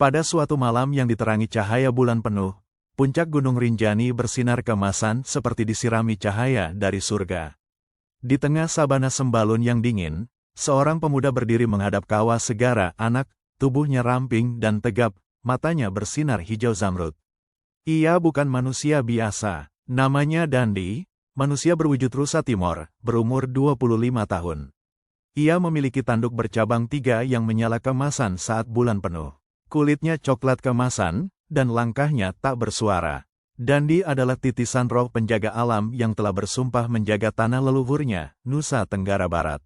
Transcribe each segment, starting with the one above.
Pada suatu malam yang diterangi cahaya bulan penuh, puncak Gunung Rinjani bersinar keemasan seperti disirami cahaya dari surga. Di tengah sabana sembalun yang dingin, seorang pemuda berdiri menghadap kawah segara anak, tubuhnya ramping dan tegap, matanya bersinar hijau zamrud. Ia bukan manusia biasa, namanya Dandi, manusia berwujud rusa Timor, berumur 25 tahun. Ia memiliki tanduk bercabang 3 yang menyala keemasan saat bulan penuh. Kulitnya coklat keemasan, dan langkahnya tak bersuara. Dandi adalah titisan roh penjaga alam yang telah bersumpah menjaga tanah leluhurnya, Nusa Tenggara Barat.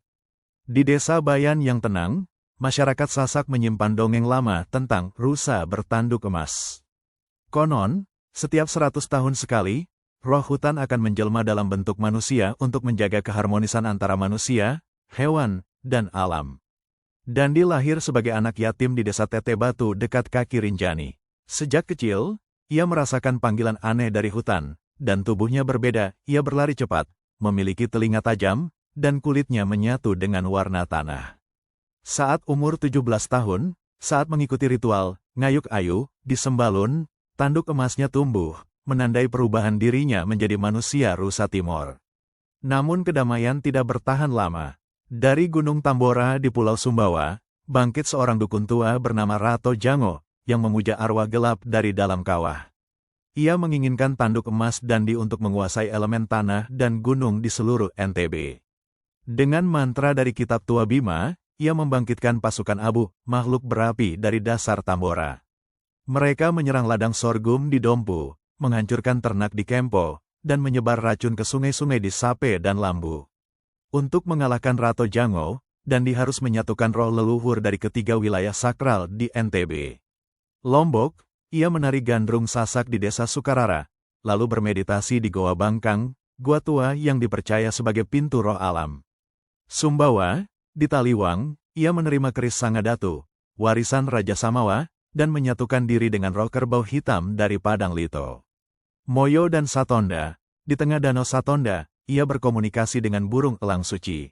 Di desa Bayan yang tenang, masyarakat Sasak menyimpan dongeng lama tentang rusa bertanduk emas. Konon, setiap 100 tahun sekali, roh hutan akan menjelma dalam bentuk manusia untuk menjaga keharmonisan antara manusia, hewan, dan alam. Dandi lahir sebagai anak yatim di desa Tete Batu dekat kaki Rinjani. Sejak kecil, ia merasakan panggilan aneh dari hutan, dan tubuhnya berbeda, ia berlari cepat, memiliki telinga tajam, dan kulitnya menyatu dengan warna tanah. Saat umur 17 tahun, saat mengikuti ritual, ngayuk ayu, di Sembalun, tanduk emasnya tumbuh, menandai perubahan dirinya menjadi manusia rusa Timor. Namun kedamaian tidak bertahan lama. Dari Gunung Tambora di Pulau Sumbawa, bangkit seorang dukun tua bernama Rato Jango, yang memuja arwah gelap dari dalam kawah. Ia menginginkan tanduk emas Dandi untuk menguasai elemen tanah dan gunung di seluruh NTB. Dengan mantra dari kitab Tua Bima, ia membangkitkan pasukan abu, makhluk berapi dari dasar Tambora. Mereka menyerang ladang sorghum di Dompu, menghancurkan ternak di Kempo, dan menyebar racun ke sungai-sungai di Sape dan Lambu. Untuk mengalahkan Rato Jango, Dandi harus menyatukan roh leluhur dari ketiga wilayah sakral di NTB. Lombok, ia menari gandrung Sasak di desa Sukarara, lalu bermeditasi di Goa Bangkang, gua tua yang dipercaya sebagai pintu roh alam. Sumbawa, di Taliwang, ia menerima keris Sangadatu, warisan Raja Samawa, dan menyatukan diri dengan roh kerbau hitam dari Padang Lito. Moyo dan Satonda, di tengah danau Satonda, ia berkomunikasi dengan burung elang suci.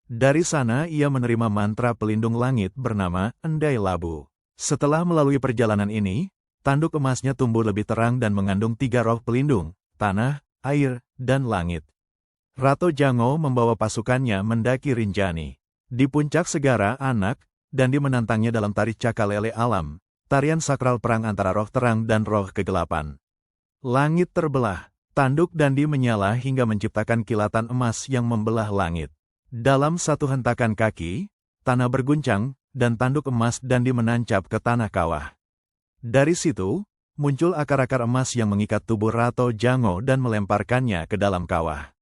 Dari sana ia menerima mantra pelindung langit bernama Endai Labu. Setelah melalui perjalanan ini, tanduk emasnya tumbuh lebih terang dan mengandung 3 roh pelindung, tanah, air, dan langit. Rato Jango membawa pasukannya mendaki Rinjani. Di puncak segara anak, Dandi menantangnya dalam tari Cakalele Alam, tarian sakral perang antara roh terang dan roh kegelapan. Langit terbelah. Tanduk Dandi menyala hingga menciptakan kilatan emas yang membelah langit. Dalam satu hentakan kaki, tanah berguncang, dan tanduk emas Dandi menancap ke tanah kawah. Dari situ, muncul akar-akar emas yang mengikat tubuh Rato Jango dan melemparkannya ke dalam kawah.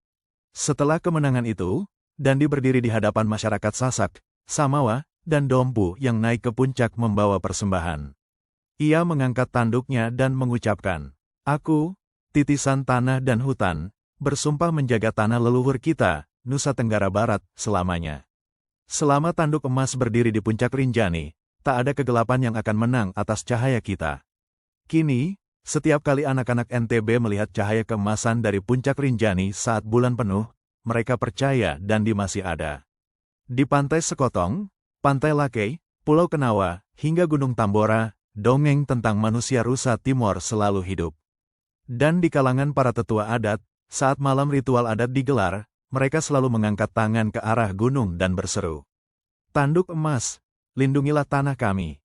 Setelah kemenangan itu, Dandi berdiri di hadapan masyarakat Sasak, Samawa, dan Dompu yang naik ke puncak membawa persembahan. Ia mengangkat tanduknya dan mengucapkan, "Aku, titisan tanah dan hutan, bersumpah menjaga tanah leluhur kita, Nusa Tenggara Barat, selamanya." Selama tanduk emas berdiri di puncak Rinjani, tak ada kegelapan yang akan menang atas cahaya kita. Kini, setiap kali anak-anak NTB melihat cahaya keemasan dari puncak Rinjani saat bulan penuh, mereka percaya Dandi masih ada. Di Pantai Sekotong, Pantai Lakei, Pulau Kenawa, hingga Gunung Tambora, dongeng tentang manusia rusa Timor selalu hidup. Dan di kalangan para tetua adat, saat malam ritual adat digelar, mereka selalu mengangkat tangan ke arah gunung dan berseru, "Tanduk emas, lindungilah tanah kami."